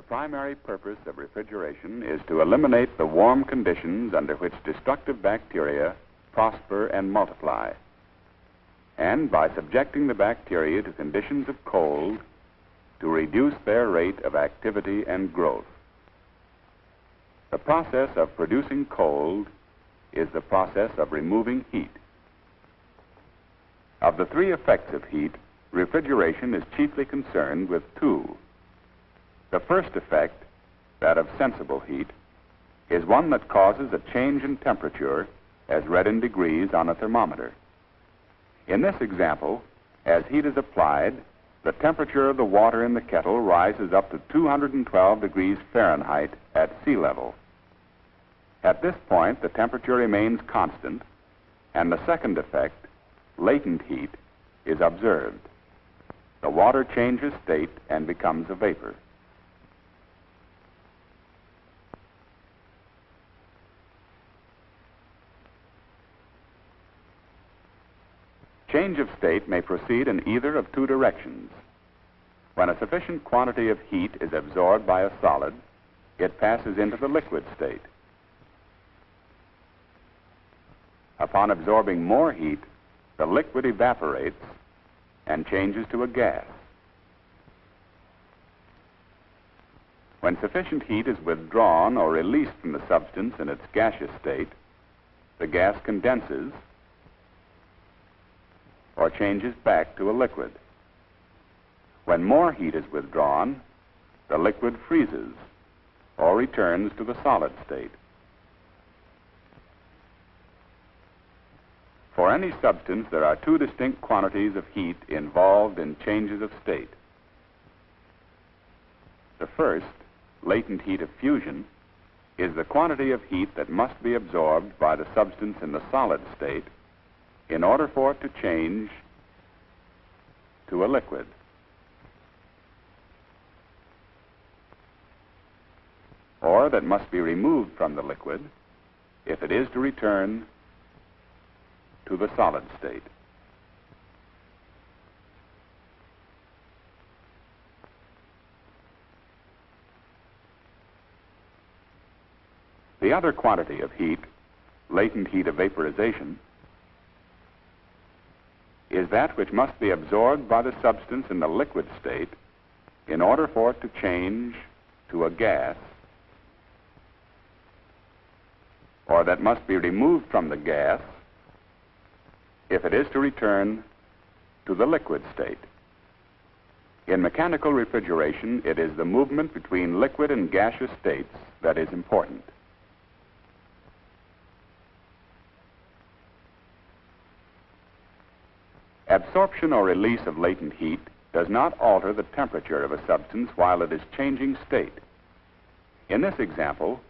primary purpose of refrigeration is to eliminate the warm conditions under which destructive bacteria prosper and multiply, and by subjecting the bacteria to conditions of cold, to reduce their rate of activity and growth. The process of producing cold is the process of removing heat. Of the three effects of heat, refrigeration is chiefly concerned with two. The first effect, that of sensible heat, is one that causes a change in temperature as read in degrees on a thermometer. In this example, as heat is applied, the temperature of the water in the kettle rises up to 212 degrees Fahrenheit at sea level. At this point, the temperature remains constant, and the second effect, latent heat, is observed. The water changes state and becomes a vapor. Change of state may proceed in either of two directions. When a sufficient quantity of heat is absorbed by a solid, it passes into the liquid state. Upon absorbing more heat, the liquid evaporates and changes to a gas. When sufficient heat is withdrawn or released from the substance in its gaseous state, the gas condenses or changes back to a liquid. When more heat is withdrawn, the liquid freezes or returns to the solid state. For any substance, there are two distinct quantities of heat involved in changes of state. The first, latent heat of fusion, is the quantity of heat that must be absorbed by the substance in the solid state in order for it to change to a liquid. Or that must be removed from the liquid if it is to return to the solid state. The other quantity of heat, latent heat of vaporization, is that which must be absorbed by the substance in the liquid state in order for it to change to a gas, or that must be removed from the gas if it is to return to the liquid state. In mechanical refrigeration, it is the movement between liquid and gaseous states that is important. Absorption or release of latent heat does not alter the temperature of a substance while it is changing state. In this example,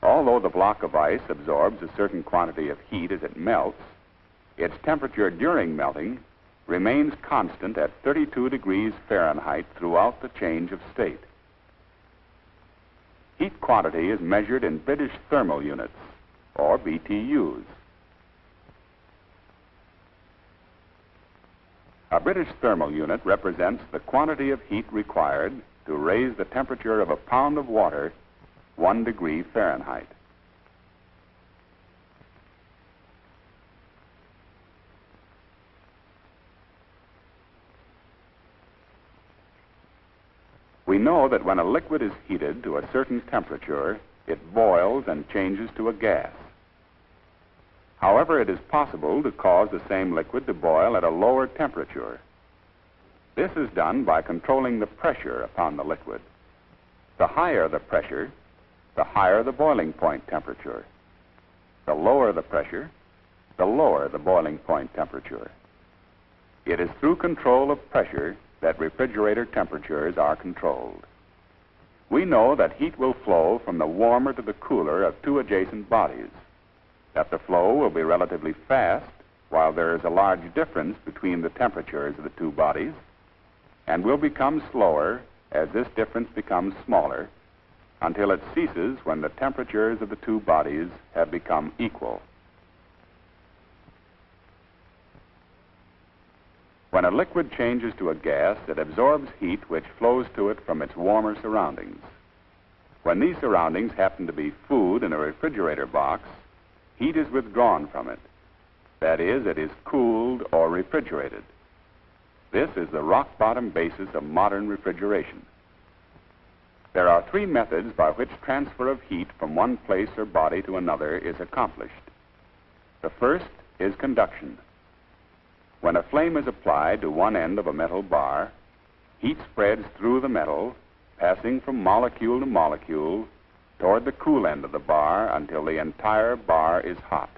although the block of ice absorbs a certain quantity of heat as it melts, its temperature during melting remains constant at 32 degrees Fahrenheit throughout the change of state. Heat quantity is measured in British thermal units, or BTUs. A British thermal unit represents the quantity of heat required to raise the temperature of a pound of water 1 degree Fahrenheit. We know that when a liquid is heated to a certain temperature, it boils and changes to a gas. However, it is possible to cause the same liquid to boil at a lower temperature. This is done by controlling the pressure upon the liquid. The higher the pressure, the higher the boiling point temperature. The lower the pressure, the lower the boiling point temperature. It is through control of pressure that refrigerator temperatures are controlled. We know that heat will flow from the warmer to the cooler of two adjacent bodies, that the flow will be relatively fast while there is a large difference between the temperatures of the two bodies, and will become slower as this difference becomes smaller until it ceases when the temperatures of the two bodies have become equal. When a liquid changes to a gas, it absorbs heat which flows to it from its warmer surroundings. When these surroundings happen to be food in a refrigerator box, heat is withdrawn from it. That is, it is cooled or refrigerated. This is the rock-bottom basis of modern refrigeration. There are three methods by which transfer of heat from one place or body to another is accomplished. The first is conduction. When a flame is applied to one end of a metal bar, heat spreads through the metal, passing from molecule to molecule toward the cool end of the bar until the entire bar is hot.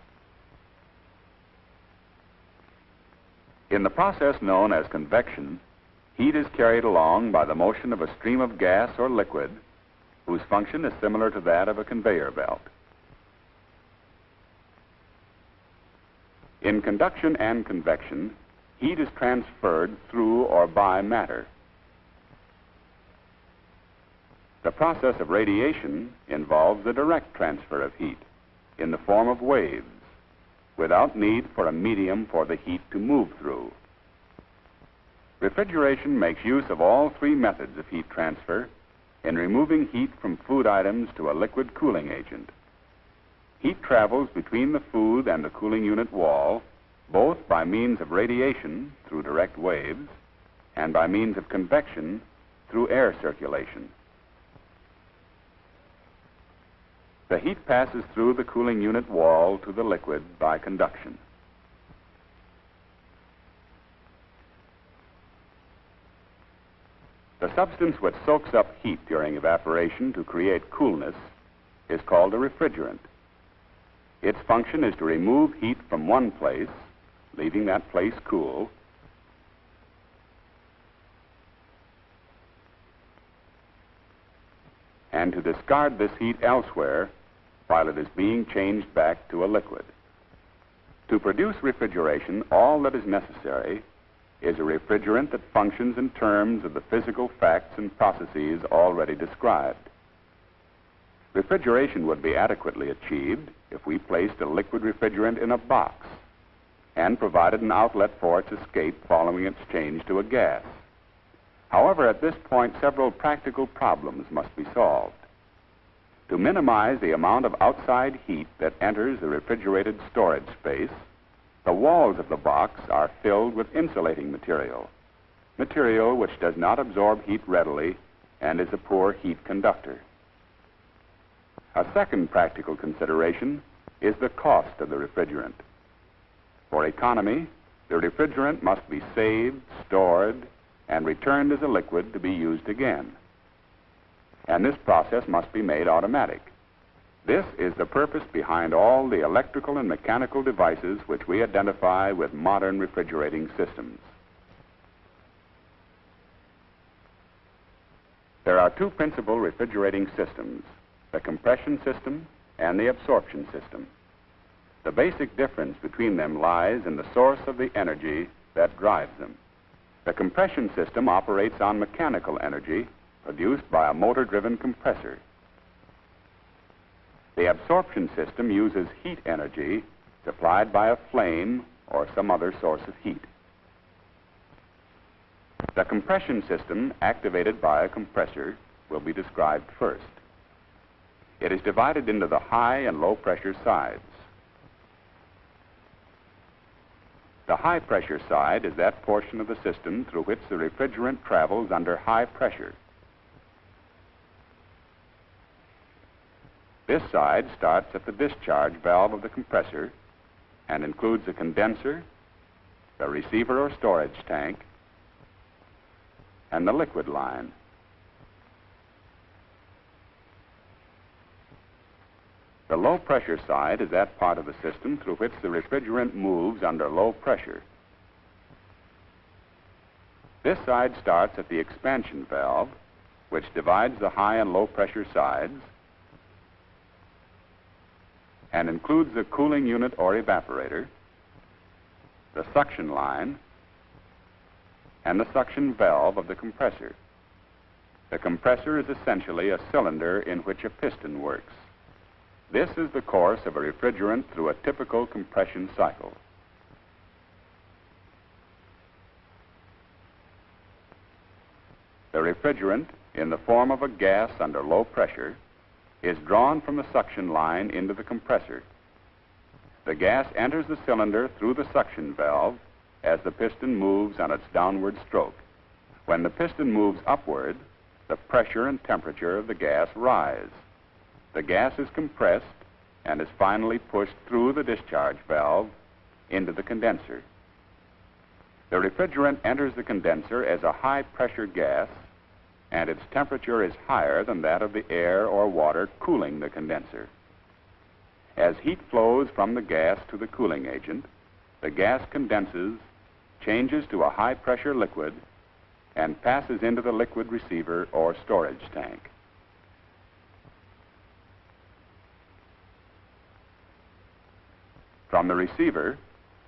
In the process known as convection, heat is carried along by the motion of a stream of gas or liquid whose function is similar to that of a conveyor belt. In conduction and convection, heat is transferred through or by matter. The process of radiation involves the direct transfer of heat in the form of waves, without need for a medium for the heat to move through. Refrigeration makes use of all three methods of heat transfer in removing heat from food items to a liquid cooling agent. Heat travels between the food and the cooling unit wall, both by means of radiation through direct waves and by means of convection through air circulation. The heat passes through the cooling unit wall to the liquid by conduction. The substance which soaks up heat during evaporation to create coolness is called a refrigerant. Its function is to remove heat from one place, leaving that place cool, and to discard this heat elsewhere while it is being changed back to a liquid. To produce refrigeration, all that is necessary is a refrigerant that functions in terms of the physical facts and processes already described. Refrigeration would be adequately achieved if we placed a liquid refrigerant in a box and provided an outlet for its escape following its change to a gas. However, at this point, several practical problems must be solved. To minimize the amount of outside heat that enters the refrigerated storage space, the walls of the box are filled with insulating material which does not absorb heat readily and is a poor heat conductor. A second practical consideration is the cost of the refrigerant. For economy, the refrigerant must be saved, stored, and returned as a liquid to be used again. And this process must be made automatic. This is the purpose behind all the electrical and mechanical devices which we identify with modern refrigerating systems. There are two principal refrigerating systems, the compression system and the absorption system. The basic difference between them lies in the source of the energy that drives them. The compression system operates on mechanical energy produced by a motor-driven compressor. The absorption system uses heat energy supplied by a flame or some other source of heat. The compression system, activated by a compressor, will be described first. It is divided into the high and low pressure sides. The high pressure side is that portion of the system through which the refrigerant travels under high pressure. This side starts at the discharge valve of the compressor and includes a condenser, the receiver or storage tank, and the liquid line. The low pressure side is that part of the system through which the refrigerant moves under low pressure. This side starts at the expansion valve, which divides the high and low pressure sides and includes the cooling unit or evaporator, the suction line, and the suction valve of the compressor. The compressor is essentially a cylinder in which a piston works. This is the course of a refrigerant through a typical compression cycle. The refrigerant, in the form of a gas under low pressure, is drawn from the suction line into the compressor. The gas enters the cylinder through the suction valve as the piston moves on its downward stroke. When the piston moves upward, the pressure and temperature of the gas rise. The gas is compressed and is finally pushed through the discharge valve into the condenser. The refrigerant enters the condenser as a high-pressure gas, and its temperature is higher than that of the air or water cooling the condenser. As heat flows from the gas to the cooling agent, the gas condenses, changes to a high-pressure liquid, and passes into the liquid receiver or storage tank. From the receiver,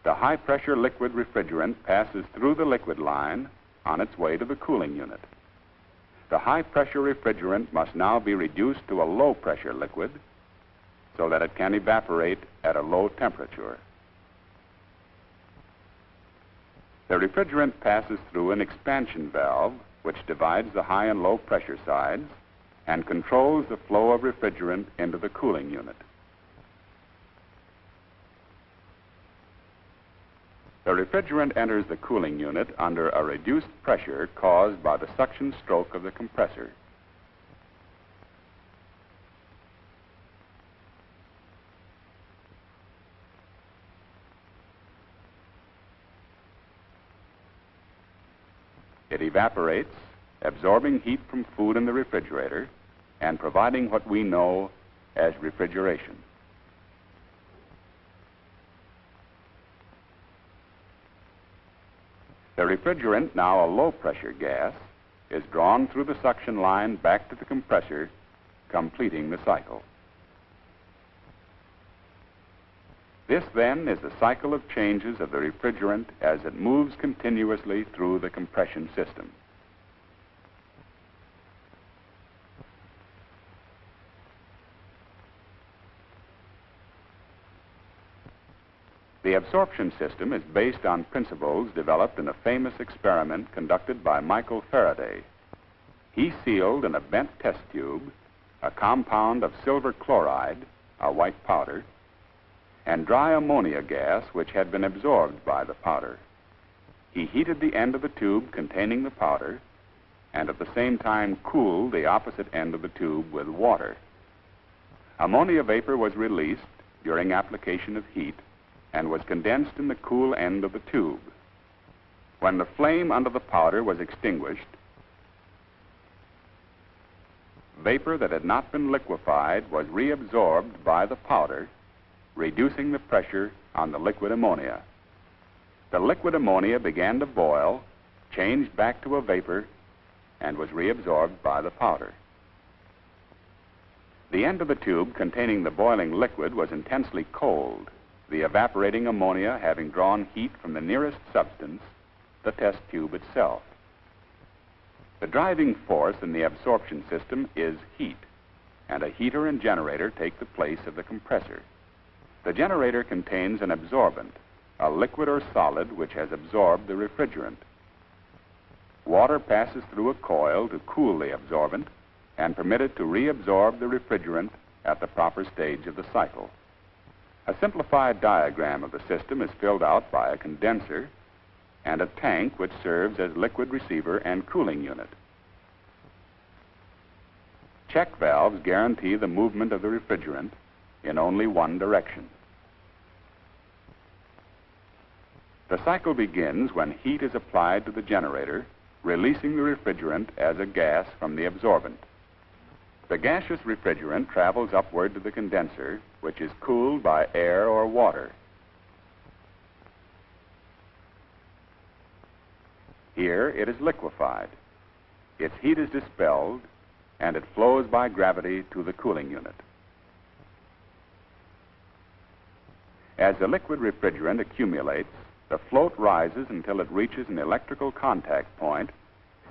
the high-pressure liquid refrigerant passes through the liquid line on its way to the cooling unit. The high-pressure refrigerant must now be reduced to a low-pressure liquid so that it can evaporate at a low temperature. The refrigerant passes through an expansion valve which divides the high and low pressure sides and controls the flow of refrigerant into the cooling unit. The refrigerant enters the cooling unit under a reduced pressure caused by the suction stroke of the compressor. It evaporates, absorbing heat from food in the refrigerator and providing what we know as refrigeration. The refrigerant, now a low-pressure gas, is drawn through the suction line back to the compressor, completing the cycle. This, then, is the cycle of changes of the refrigerant as it moves continuously through the compression system. The absorption system is based on principles developed in a famous experiment conducted by Michael Faraday. He sealed in a bent test tube a compound of silver chloride, a white powder, and dry ammonia gas which had been absorbed by the powder. He heated the end of the tube containing the powder and at the same time cooled the opposite end of the tube with water. Ammonia vapor was released during application of heat and was condensed in the cool end of the tube. When the flame under the powder was extinguished, vapor that had not been liquefied was reabsorbed by the powder, reducing the pressure on the liquid ammonia. The liquid ammonia began to boil, changed back to a vapor, and was reabsorbed by the powder. The end of the tube containing the boiling liquid was intensely cold, the evaporating ammonia having drawn heat from the nearest substance, the test tube itself. The driving force in the absorption system is heat, and a heater and generator take the place of the compressor. The generator contains an absorbent, a liquid or solid which has absorbed the refrigerant. Water passes through a coil to cool the absorbent and permit it to reabsorb the refrigerant at the proper stage of the cycle. A simplified diagram of the system is filled out by a condenser and a tank which serves as liquid receiver and cooling unit. Check valves guarantee the movement of the refrigerant in only one direction. The cycle begins when heat is applied to the generator, releasing the refrigerant as a gas from the absorbent. The gaseous refrigerant travels upward to the condenser, which is cooled by air or water. Here it is liquefied. Its heat is dispelled, and it flows by gravity to the cooling unit. As the liquid refrigerant accumulates, the float rises until it reaches an electrical contact point,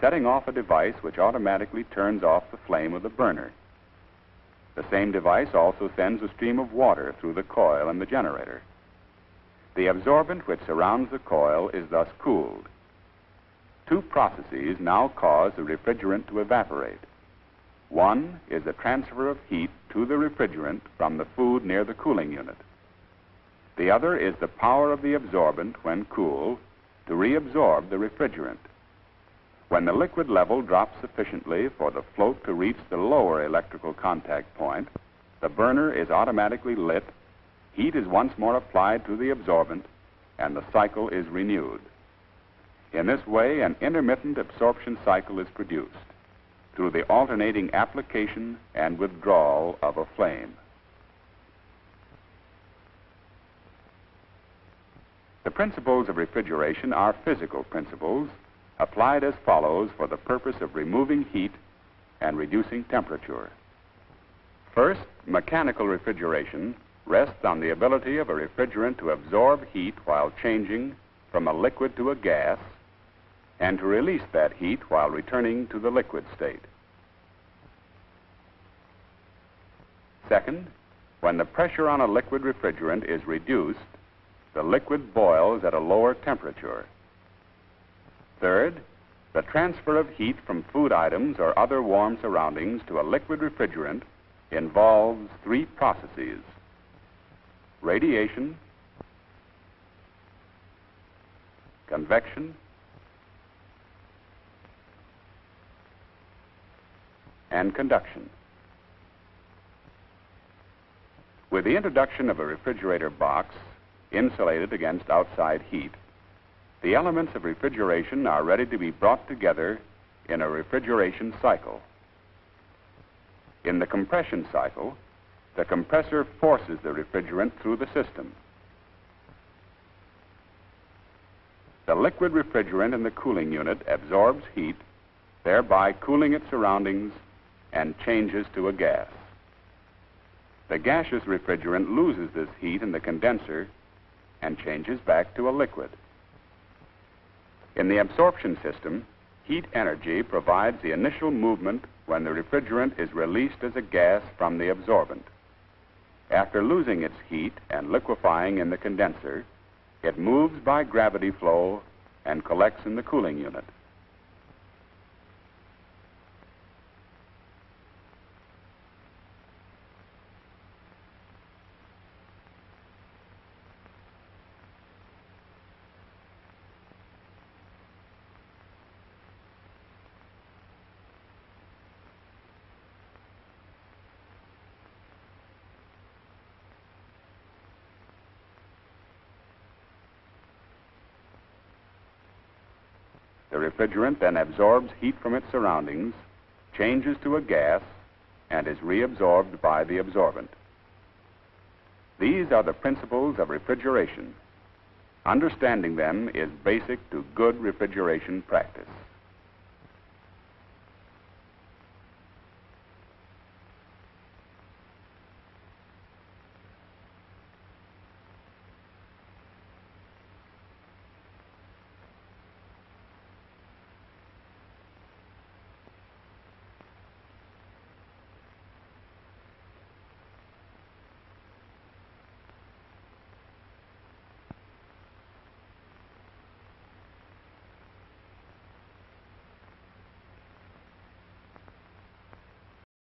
setting off a device which automatically turns off the flame of the burner. The same device also sends a stream of water through the coil in the generator. The absorbent which surrounds the coil is thus cooled. Two processes now cause the refrigerant to evaporate. One is the transfer of heat to the refrigerant from the food near the cooling unit. The other is the power of the absorbent, when cool, to reabsorb the refrigerant. When the liquid level drops sufficiently for the float to reach the lower electrical contact point, the burner is automatically lit, heat is once more applied to the absorbent, and the cycle is renewed. In this way, an intermittent absorption cycle is produced through the alternating application and withdrawal of a flame. The principles of refrigeration are physical principles applied as follows for the purpose of removing heat and reducing temperature. First, mechanical refrigeration rests on the ability of a refrigerant to absorb heat while changing from a liquid to a gas, and to release that heat while returning to the liquid state. Second, when the pressure on a liquid refrigerant is reduced, the liquid boils at a lower temperature. Third, the transfer of heat from food items or other warm surroundings to a liquid refrigerant involves three processes: radiation, convection, and conduction. With the introduction of a refrigerator box insulated against outside heat, the elements of refrigeration are ready to be brought together in a refrigeration cycle. In the compression cycle, the compressor forces the refrigerant through the system. The liquid refrigerant in the cooling unit absorbs heat, thereby cooling its surroundings, and changes to a gas. The gaseous refrigerant loses this heat in the condenser and changes back to a liquid. In the absorption system, heat energy provides the initial movement when the refrigerant is released as a gas from the absorbent. After losing its heat and liquefying in the condenser, it moves by gravity flow and collects in the cooling unit. The refrigerant then absorbs heat from its surroundings, changes to a gas, and is reabsorbed by the absorbent. These are the principles of refrigeration. Understanding them is basic to good refrigeration practice.